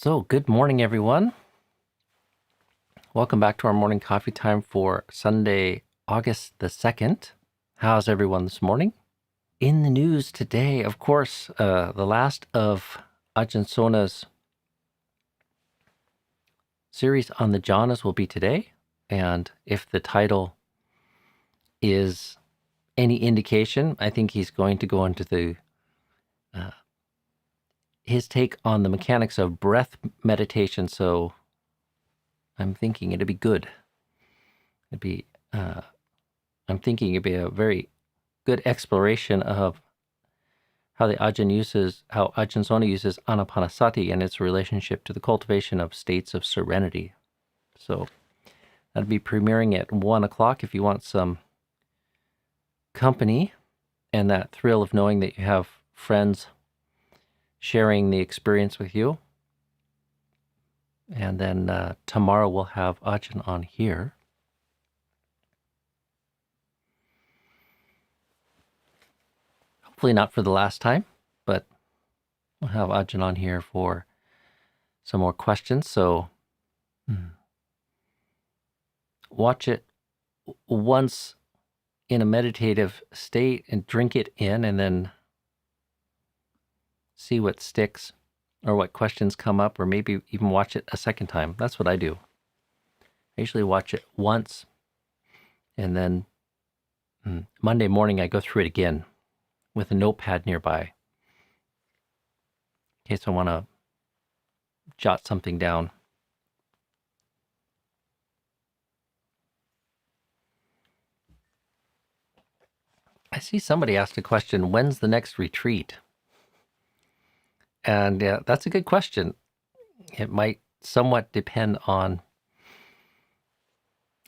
So, good morning, everyone. Welcome back to our morning coffee time for Sunday, August the 2nd. How's everyone this morning? In the news today, of course, the last of Ajahn Sona's series on the jhanas will be today. And if the title is any indication, I think he's going to go into his take on the mechanics of breath meditation. So I'm thinking it'd be good. I'm thinking it'd be a very good exploration of how Ajahn Sona uses anapanasati and its relationship to the cultivation of states of serenity. So that'll be premiering at 1 o'clock if you want some company and that thrill of knowing that you have friends sharing the experience with you. And then tomorrow we'll have Ajahn on here. Hopefully not for the last time, but we'll have Ajahn on here for some more questions. So watch it once in a meditative state and drink it in, and then see what sticks or what questions come up, or maybe even watch it a second time. That's what I do. I usually watch it once, and then Monday morning I go through it again with a notepad nearby in case I want to jot something down. I see somebody asked a question, when's the next retreat? And that's a good question. It might somewhat depend on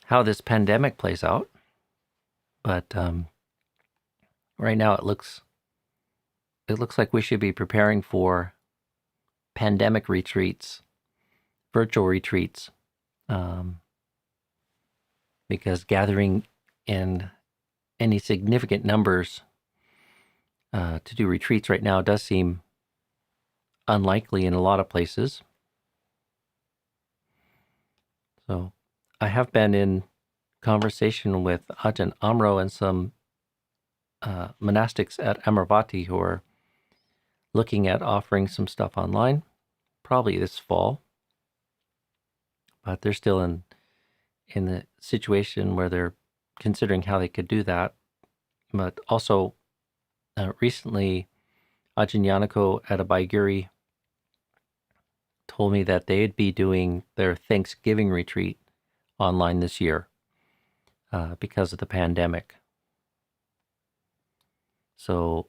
how this pandemic plays out. But right now it looks like we should be preparing for pandemic retreats, virtual retreats, because gathering in any significant numbers to do retreats right now does seem unlikely in a lot of places. So I have been in conversation with Ajahn Amro and some monastics at Amaravati who are looking at offering some stuff online, probably this fall. But they're still in the situation where they're considering how they could do that. But also recently, Ajahn Yanako at Abhayagiri told me that they'd be doing their Thanksgiving retreat online this year because of the pandemic. So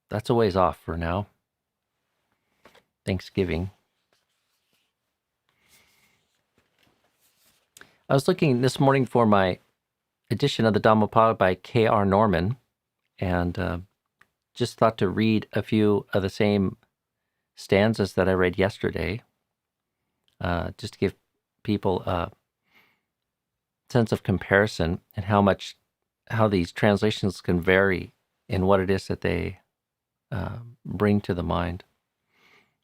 that's a ways off for now. Thanksgiving. I was looking this morning for my edition of the Dhammapada by K.R. Norman, and just thought to read a few of the same stanzas that I read yesterday, just to give people a sense of comparison and how these translations can vary in what it is that they bring to the mind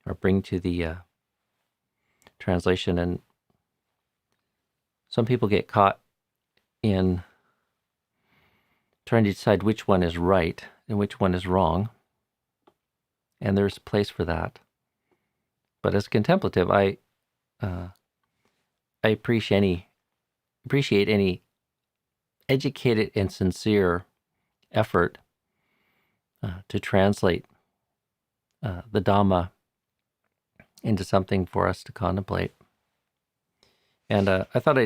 or bring to the translation. And some people get caught in trying to decide which one is right and which one is wrong, and there's a place for that. But as contemplative, I appreciate any educated and sincere effort to translate the Dhamma into something for us to contemplate. And I thought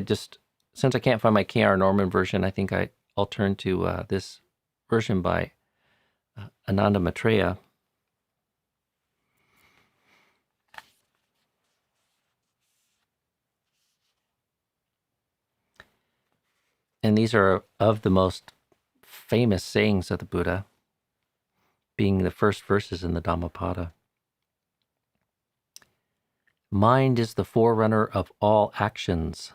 since I can't find my K.R. Norman version, I think I'll turn to this version by Ananda Maitreya. And these are of the most famous sayings of the Buddha, being the first verses in the Dhammapada. Mind is the forerunner of all actions.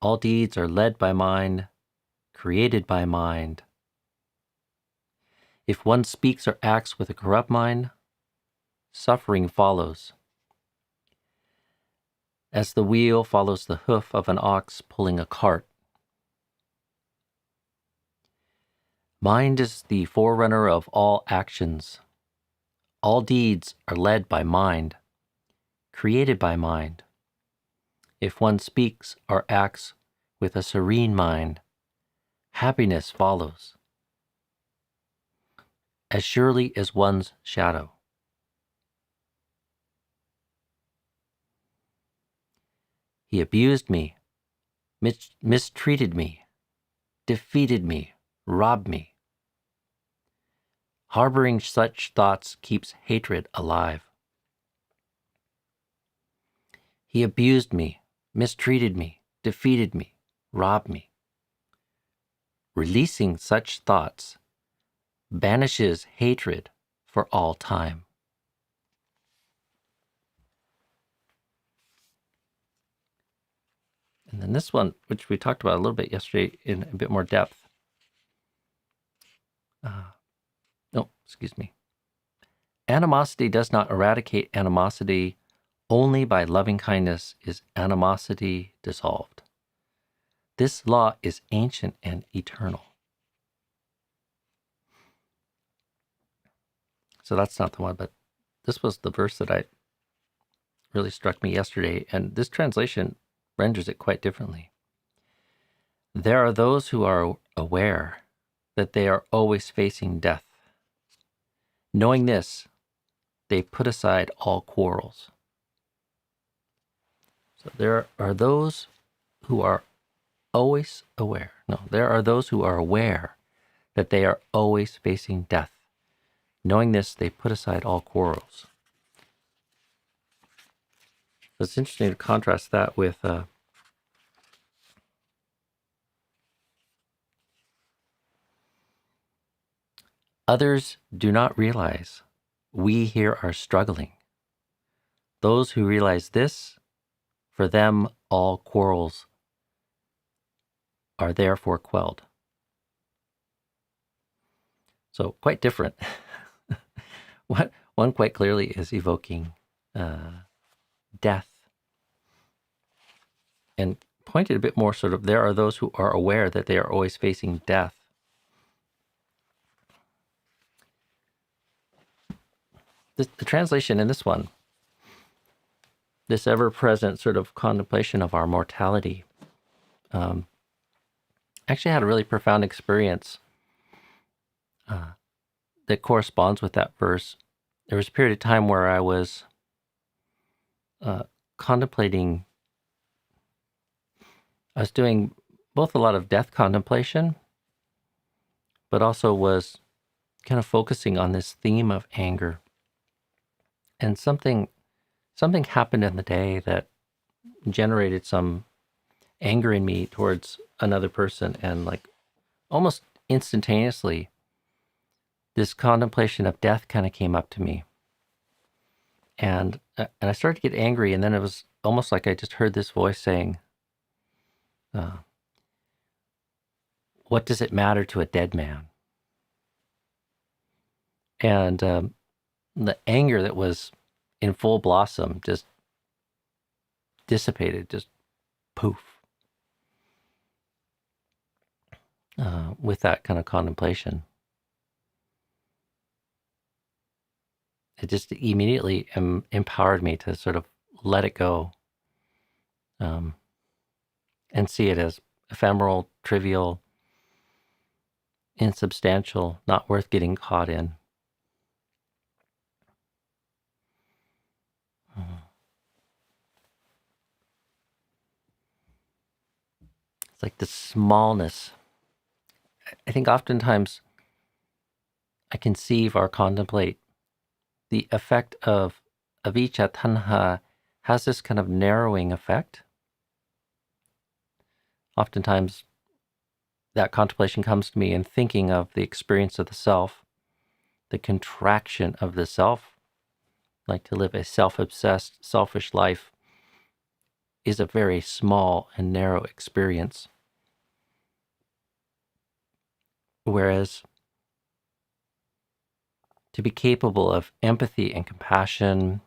All deeds are led by mind, created by mind. If one speaks or acts with a corrupt mind, suffering follows. as the wheel follows the hoof of an ox pulling a cart. Mind is the forerunner of all actions. All deeds are led by mind, created by mind. If one speaks or acts with a serene mind, happiness follows, as surely as one's shadow. He abused me, mistreated me, defeated me, robbed me. Harboring such thoughts keeps hatred alive. He abused me, mistreated me, defeated me, robbed me. Releasing such thoughts banishes hatred for all time. And then this one, which we talked about a little bit yesterday in a bit more depth. Animosity does not eradicate animosity. Only by loving kindness is animosity dissolved. This law is ancient and eternal. So that's not the one, but this was the verse that really struck me yesterday, and this translation renders it quite differently. There are those who are aware that they are always facing death. Knowing this, they put aside all quarrels. So there are those who are always aware. No, there are those who are aware that they are always facing death. Knowing this, they put aside all quarrels. It's interesting to contrast that with others do not realize we here are struggling. Those who realize this, for them all quarrels are therefore quelled. So quite different. One quite clearly is evoking death, and pointed a bit more sort of, there are those who are aware that they are always facing death. The translation in this one, this ever-present sort of contemplation of our mortality, actually had a really profound experience that corresponds with that verse. There was a period of time where I was contemplating. I was doing both a lot of death contemplation, but also was kind of focusing on this theme of anger. And something happened in the day that generated some anger in me towards another person, and like almost instantaneously, this contemplation of death kind of came up to me. And I started to get angry, and then it was almost like I just heard this voice saying, what does it matter to a dead man? And the anger that was in full blossom just dissipated, just poof, with that kind of contemplation. It just immediately empowered me to sort of let it go, and see it as ephemeral, trivial, insubstantial, not worth getting caught in. It's like the smallness. I think oftentimes I conceive or contemplate the effect of avijja tanha has this kind of narrowing effect. Oftentimes that contemplation comes to me in thinking of the experience of the self, the contraction of the self. Like to live a self-obsessed, selfish life is a very small and narrow experience. Whereas to be capable of empathy and compassion,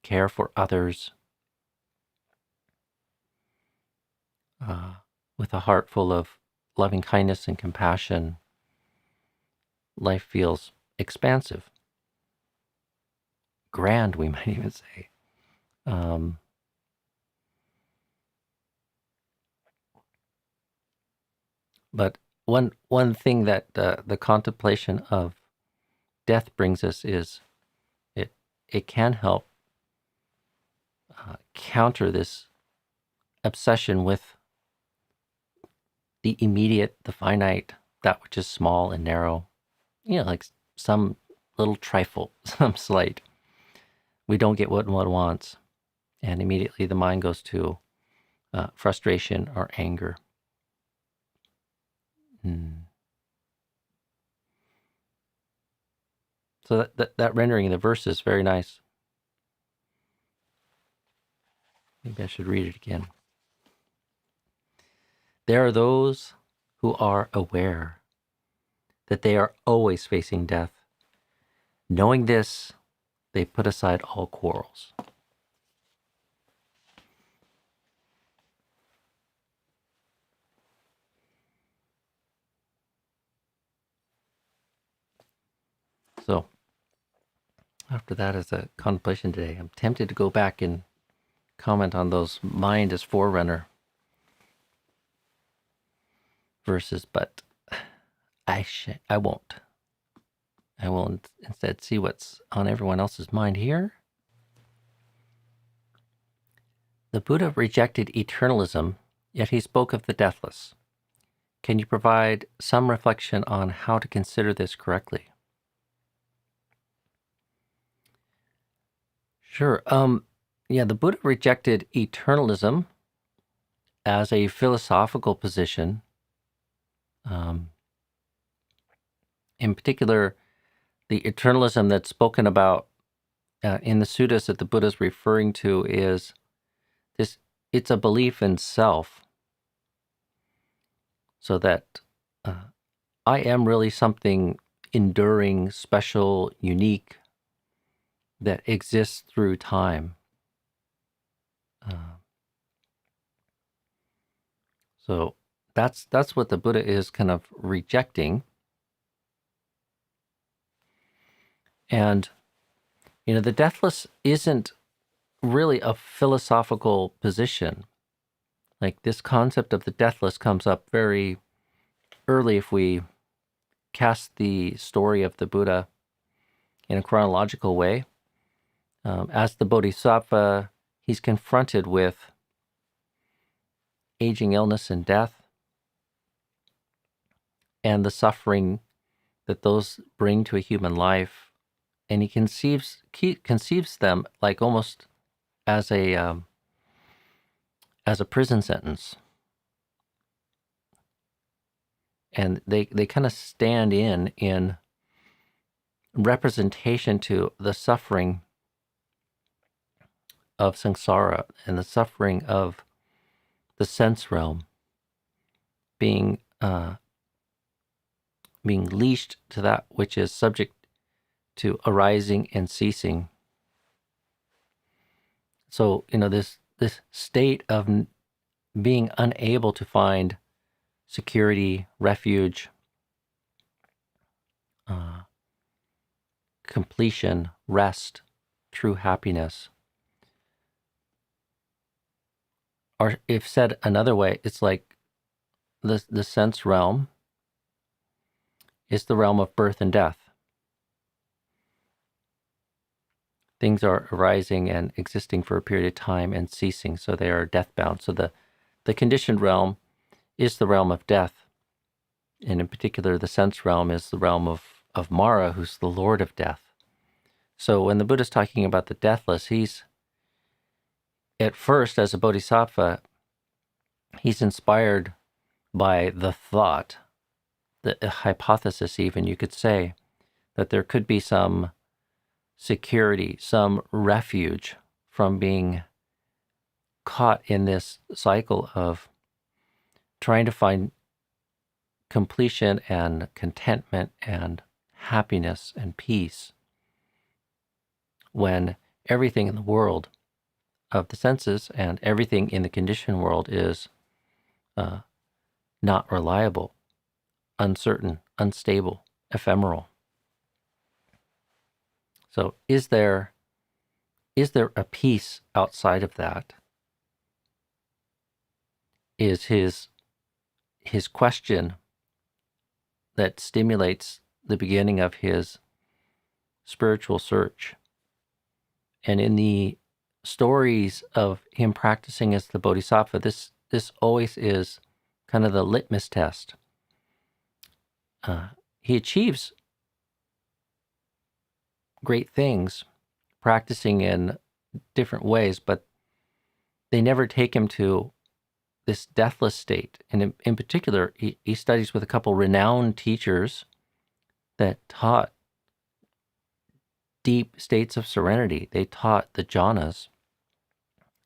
care for others, with a heart full of loving kindness and compassion, life feels expansive, grand, we might even say. But one thing that the contemplation of death brings us is it can help counter this obsession with the immediate, the finite, that which is small and narrow, like some little trifle, some slight. We don't get what one wants, and immediately the mind goes to frustration or anger. So that rendering of the verse is very nice. Maybe I should read it again. There are those who are aware that they are always facing death. Knowing this, they put aside all quarrels. So, after that as a contemplation today, I'm tempted to go back and comment on those mind as forerunner verses, but I won't. I will instead see what's on everyone else's mind here. The Buddha rejected eternalism, yet he spoke of the deathless. Can you provide some reflection on how to consider this correctly? Sure. The Buddha rejected eternalism as a philosophical position. In particular, the eternalism that's spoken about in the suttas that the Buddha is referring to is this: it's a belief in self, so that I am really something enduring, special, unique, that exists through time. So that's what the Buddha is kind of rejecting. And, the deathless isn't really a philosophical position. Like, this concept of the deathless comes up very early if we cast the story of the Buddha in a chronological way. As the Bodhisattva, he's confronted with aging, illness, and death, and the suffering that those bring to a human life. And he conceives them like almost as a prison sentence. And they kind of stand in representation to the suffering of samsara and the suffering of the sense realm, being leashed to that which is subject to arising and ceasing. So, this state of being unable to find security, refuge, completion, rest, true happiness. Or if said another way, it's like the sense realm is the realm of birth and death. Things are arising and existing for a period of time and ceasing, so they are death-bound. So the conditioned realm is the realm of death. And in particular, the sense realm is the realm of Mara, who's the Lord of death. So when the Buddha's talking about the deathless, he's, at first, as a bodhisattva, he's inspired by the thought, the hypothesis even, you could say, that there could be some security, some refuge from being caught in this cycle of trying to find completion and contentment and happiness and peace when everything in the world of the senses and everything in the conditioned world is not reliable, uncertain, unstable, ephemeral. So is there a peace outside of that? Is his question that stimulates the beginning of his spiritual search. And in the stories of him practicing as the Bodhisattva, this always is kind of the litmus test. He achieves great things practicing in different ways, but they never take him to this deathless state. And in particular, he studies with a couple renowned teachers that taught deep states of serenity. They taught the jhanas,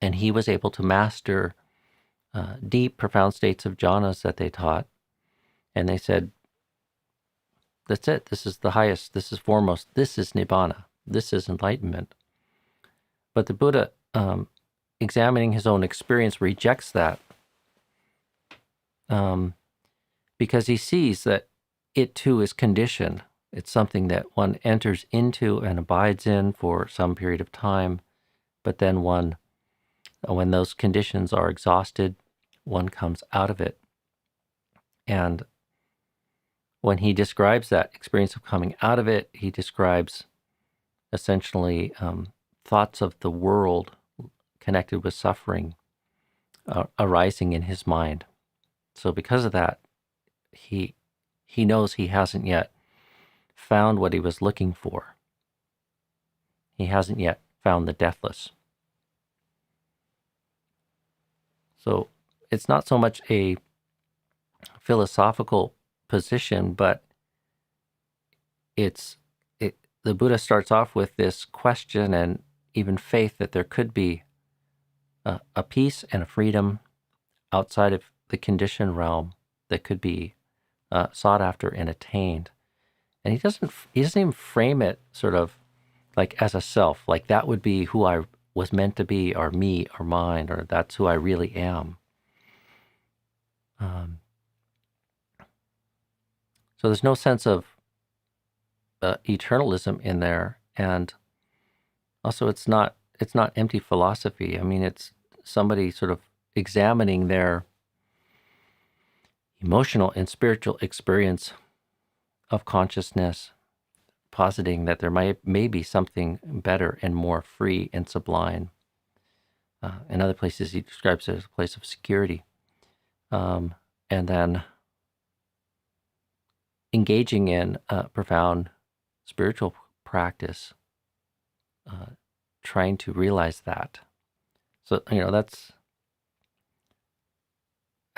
and he was able to master deep, profound states of jhanas that they taught. And they said, that's it. This is the highest. This is foremost. This is nibbana. This is enlightenment. But the Buddha, examining his own experience, rejects that because he sees that it too is conditioned. It's something that one enters into and abides in for some period of time, but then when those conditions are exhausted, one comes out of it. And when he describes that experience of coming out of it, he describes essentially thoughts of the world connected with suffering arising in his mind. So because of that, he knows he hasn't yet found what he was looking for. He hasn't yet found the deathless. So it's not so much a philosophical position, but the Buddha starts off with this question and even faith that there could be a peace and a freedom outside of the conditioned realm that could be sought after and attained. And he doesn't even frame it sort of like as a self, like that would be who I was meant to be, or me, or mine, or that's who I really am. So there's no sense of eternalism in there, and also it's not empty philosophy. I mean, it's somebody sort of examining their emotional and spiritual experience of consciousness, positing that there may be something better and more free and sublime. In other places, he describes it as a place of security. And then engaging in profound spiritual practice, trying to realize that. So, I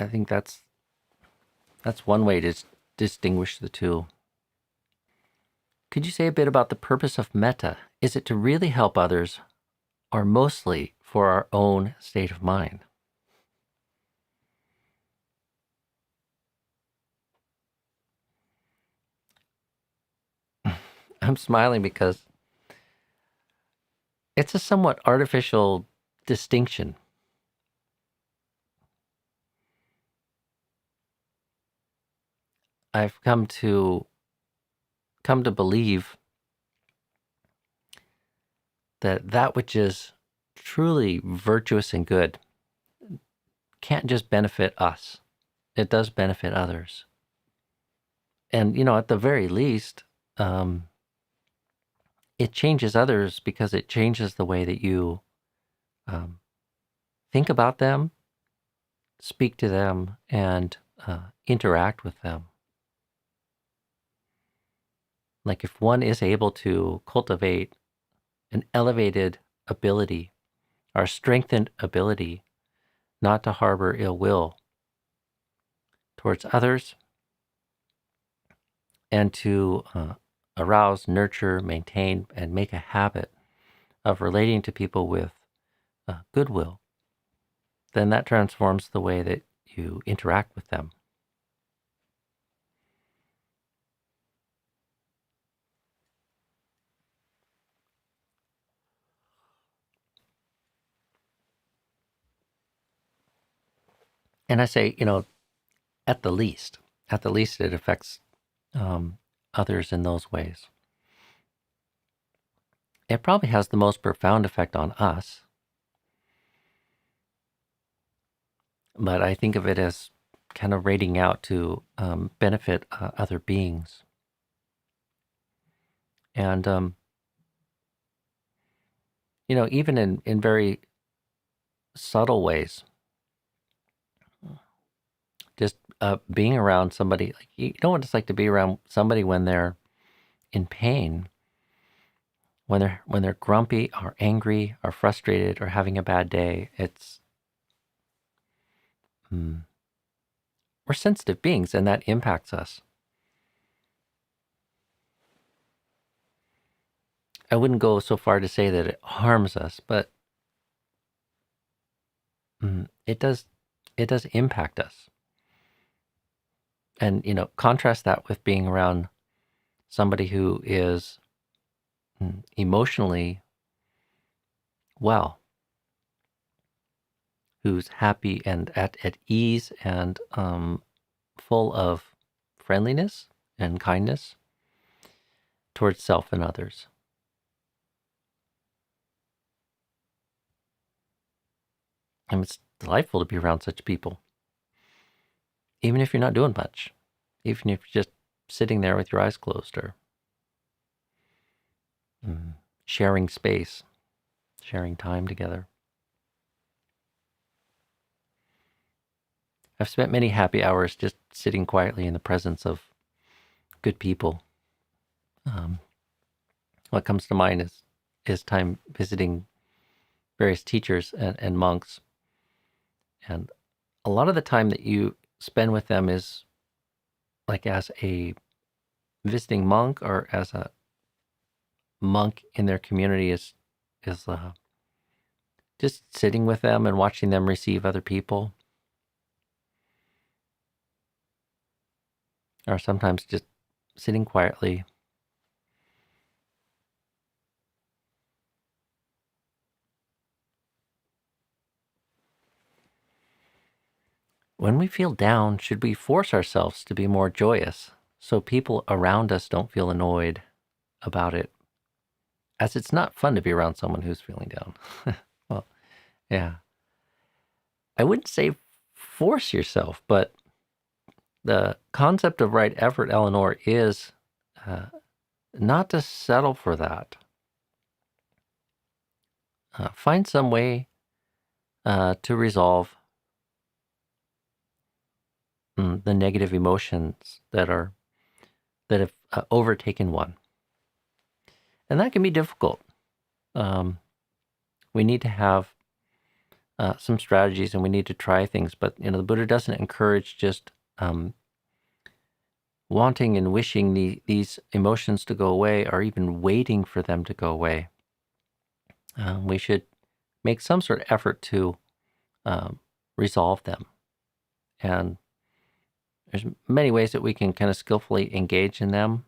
think that's one way to distinguish the two. Could you say a bit about the purpose of metta? Is it to really help others, or mostly for our own state of mind? I'm smiling because it's a somewhat artificial distinction. I've come to believe that which is truly virtuous and good can't just benefit us. It does benefit others. And, at the very least, it changes others because it changes the way that you think about them, speak to them, and interact with them. Like if one is able to cultivate an elevated ability or strengthened ability not to harbor ill will towards others, and to arouse, nurture, maintain, and make a habit of relating to people with goodwill, then that transforms the way that you interact with them. And I say, at the least, it affects others in those ways. It probably has the most profound effect on us, but I think of it as kind of radiating out to benefit other beings. And, even in very subtle ways, just being around somebody, like you know what it's like to be around somebody when they're in pain, when they're grumpy or angry or frustrated or having a bad day. It's we're sensitive beings, and that impacts us. I wouldn't go so far to say that it harms us, but it does impact us. And contrast that with being around somebody who is emotionally well, who's happy and at ease and full of friendliness and kindness towards self and others. And it's delightful to be around such people, even if you're not doing much, even if you're just sitting there with your eyes closed or sharing space, sharing time together. I've spent many happy hours just sitting quietly in the presence of good people. What comes to mind is time visiting various teachers and monks. And a lot of the time that you spend with them is like as a visiting monk or as a monk in their community is just sitting with them and watching them receive other people. Or sometimes just sitting quietly. When we feel down, should we force ourselves to be more joyous so people around us don't feel annoyed about it? As it's not fun to be around someone who's feeling down. Well, yeah. I wouldn't say force yourself, but the concept of right effort, Eleanor, is not to settle for that. Find some way to resolve the negative emotions that have overtaken one, and that can be difficult. We need to have some strategies, and we need to try things. But the Buddha doesn't encourage just wanting and wishing these emotions to go away, or even waiting for them to go away. We should make some sort of effort to resolve them. And there's many ways that we can kind of skillfully engage in them.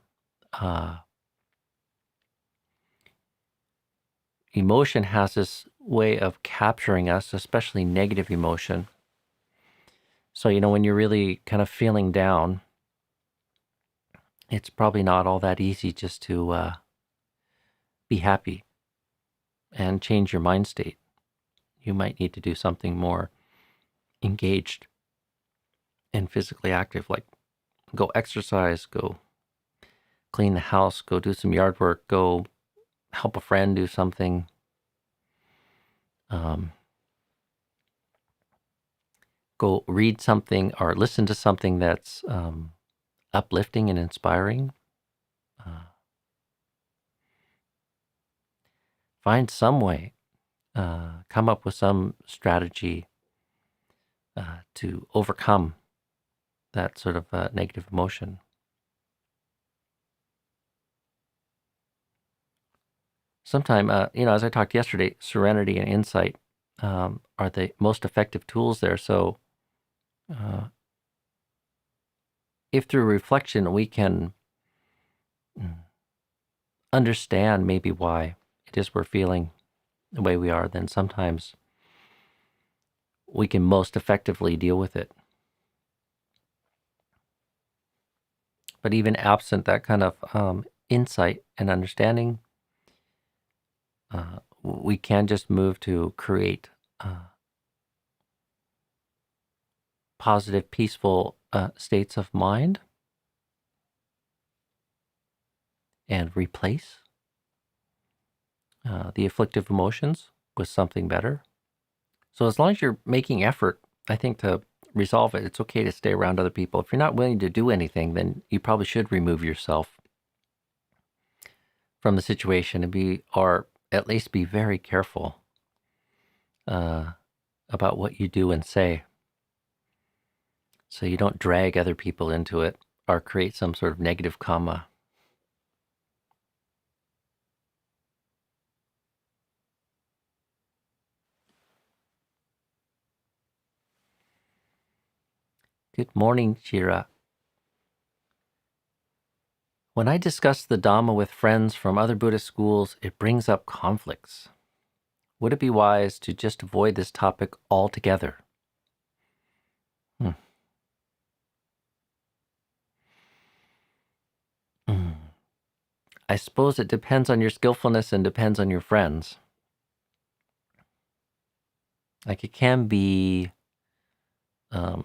Emotion has this way of capturing us, especially negative emotion. So, when you're really kind of feeling down, it's probably not all that easy just to be happy and change your mind state. You might need to do something more engaged and physically active, like go exercise, go clean the house, go do some yard work, go help a friend do something. Go read something or listen to something that's uplifting and inspiring. Find some way, come up with some strategy to overcome that sort of negative emotion. Sometime, as I talked yesterday, serenity and insight are the most effective tools there. So if through reflection we can understand maybe why it is we're feeling the way we are, then sometimes we can most effectively deal with it. But even absent that kind of insight and understanding, we can just move to create positive, peaceful states of mind and replace the afflictive emotions with something better. So as long as you're making effort, I think, to resolve it, it's okay to stay around other people. If you're not willing to do anything, then you probably should remove yourself from the situation and or at least be very careful about what you do and say, so you don't drag other people into it or create some sort of negative karma. Good morning, Chira. When I discuss the Dhamma with friends from other Buddhist schools, it brings up conflicts. Would it be wise to just avoid this topic altogether? I suppose it depends on your skillfulness and depends on your friends. Like it can be a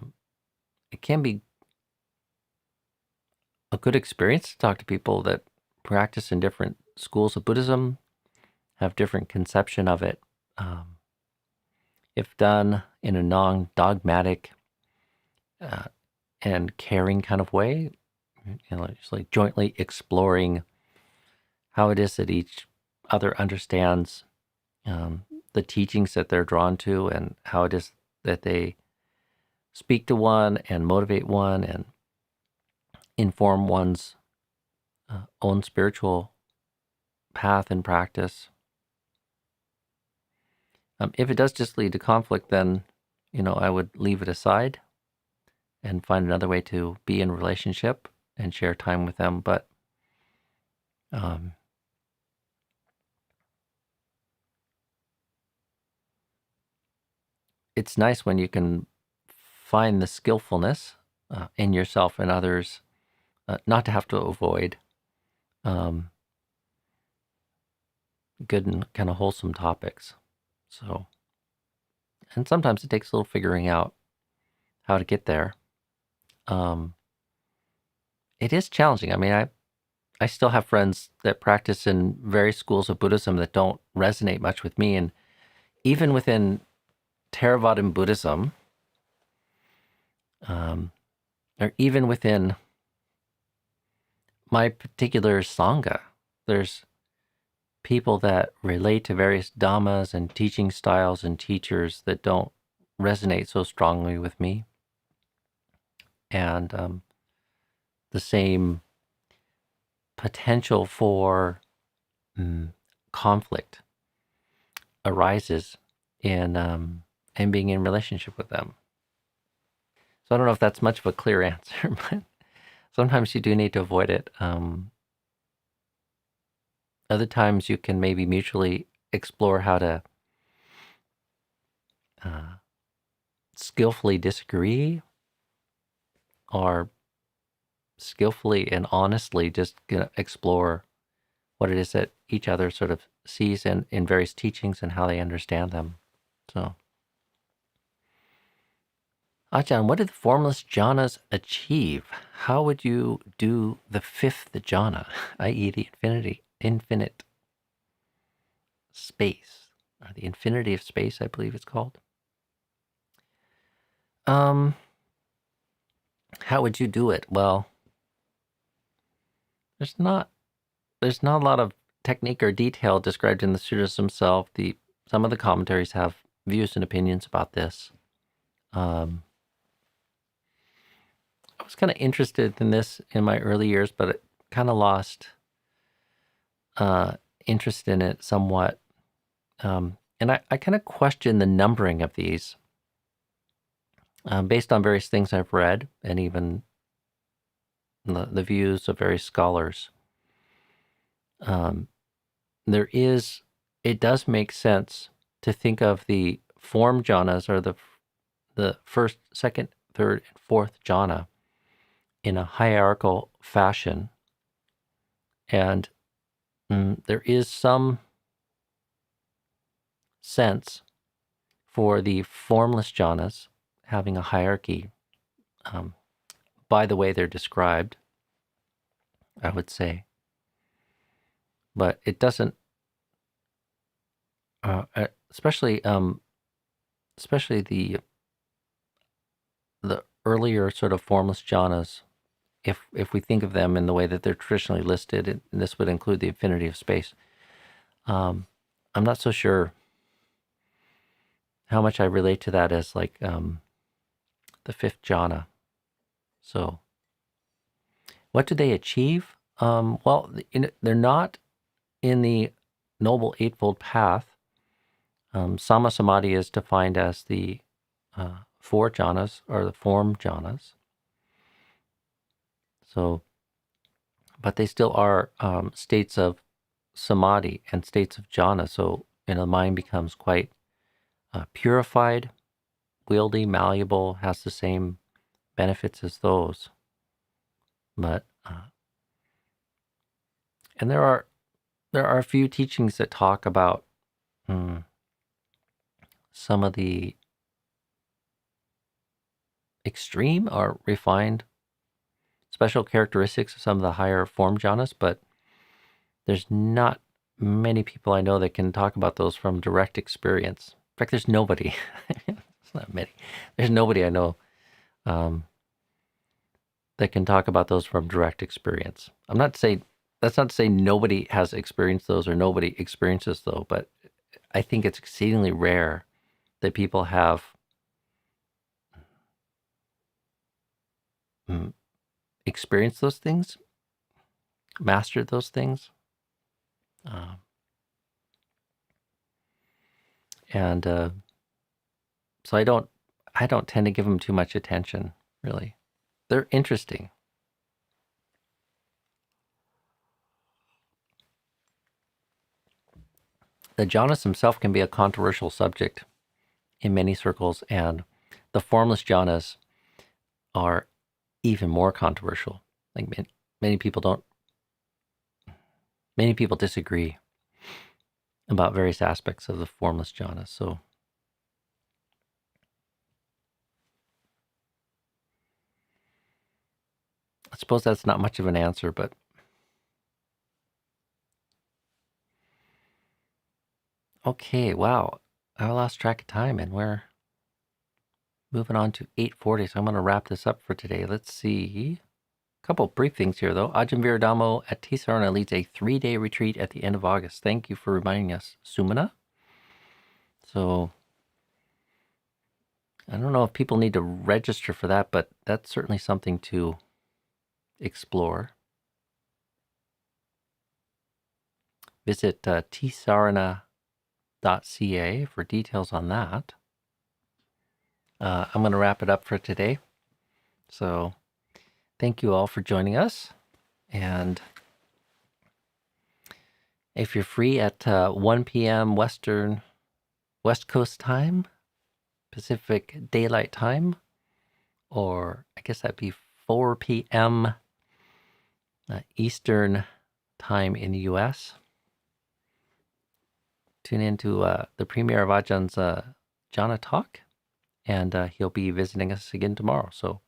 good experience to talk to people that practice in different schools of Buddhism, have different conception of it. If done in a non-dogmatic and caring kind of way, just like jointly exploring how it is that each other understands the teachings that they're drawn to, and how it is that they speak to one and motivate one and inform one's own spiritual path and practice. If it does just lead to conflict, then, I would leave it aside and find another way to be in relationship and share time with them. But it's nice when you can find the skillfulness in yourself and others, not to have to avoid good and kind of wholesome topics. So, and sometimes it takes a little figuring out how to get there. It is challenging. I mean, I still have friends that practice in various schools of Buddhism that don't resonate much with me. And even within Theravadan Buddhism, or even within my particular Sangha, there's people that relate to various Dhammas and teaching styles and teachers that don't resonate so strongly with me. And the same potential for conflict arises in being in relationship with them. So I don't know if that's much of a clear answer, but sometimes you do need to avoid it. Other times you can maybe mutually explore how to skillfully disagree, or skillfully and honestly just explore what it is that each other sort of sees in various teachings and how they understand them. So, Ajahn, what did the formless jhanas achieve? How would you do the fifth jhana, i.e. the infinite space, or the infinity of space, I believe it's called? How would you do it? Well, there's not a lot of technique or detail described in the sutras themselves. Some of the commentaries have views and opinions about this. I was kind of interested in this in my early years, but it kind of lost interest in it somewhat. And I kind of question the numbering of these based on various things I've read, and even the views of various scholars. It does make sense to think of the form jhanas, or the the first, second, third, and fourth jhana in a hierarchical fashion. And there is some sense for the formless jhanas having a hierarchy by the way they're described, I would say. But it doesn't, especially the earlier sort of formless jhanas, if we think of them in the way that they're traditionally listed, and this would include the infinity of space, I'm not so sure how much I relate to that as like the fifth jhana. So what do they achieve? Well, they're not in the Noble Eightfold Path. Samma Samadhi is defined as the four jhanas, or the form jhanas. So, but they still are states of samadhi and states of jhana. So, the mind becomes quite purified, wieldy, malleable, has the same benefits as those. But and there are a few teachings that talk about some of the extreme or refined special characteristics of some of the higher form jhanas, but there's not many people I know that can talk about those from direct experience. In fact, there's nobody. It's not many. There's nobody I know that can talk about those from direct experience. That's not to say nobody has experienced those or nobody experiences those, but I think it's exceedingly rare that people have experienced those things, mastered those things. So I don't tend to give them too much attention, really. They're interesting. The jhanas himself can be a controversial subject in many circles, and the formless jhanas are even more controversial. Like many people disagree about various aspects of the formless jhanas. So I suppose that's not much of an answer, but okay, wow. I lost track of time and we're moving on to 8:40, so I'm going to wrap this up for today. Let's see. A couple brief things here, though. Ajahn Sudanto at Tisarana leads a 3-day retreat at the end of August. Thank you for reminding us, Sumana. So I don't know if people need to register for that, but that's certainly something to explore. Visit tsarana.ca for details on that. I'm going to wrap it up for today. So thank you all for joining us. And if you're free at 1 p.m. West Coast time, Pacific Daylight Time, or I guess that'd be 4 p.m. Eastern Time in the U.S., tune into the premiere of Ajahn jhana talk, and he'll be visiting us again tomorrow. So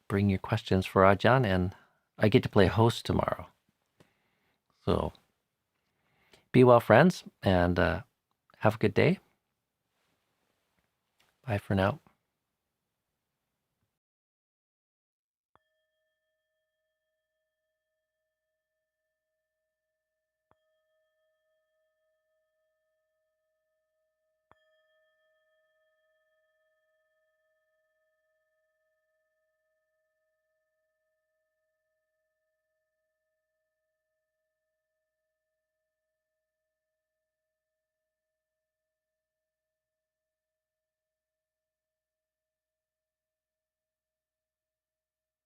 bring your questions for Ajahn, and I get to play host tomorrow. So be well, friends, and have a good day. Bye for now.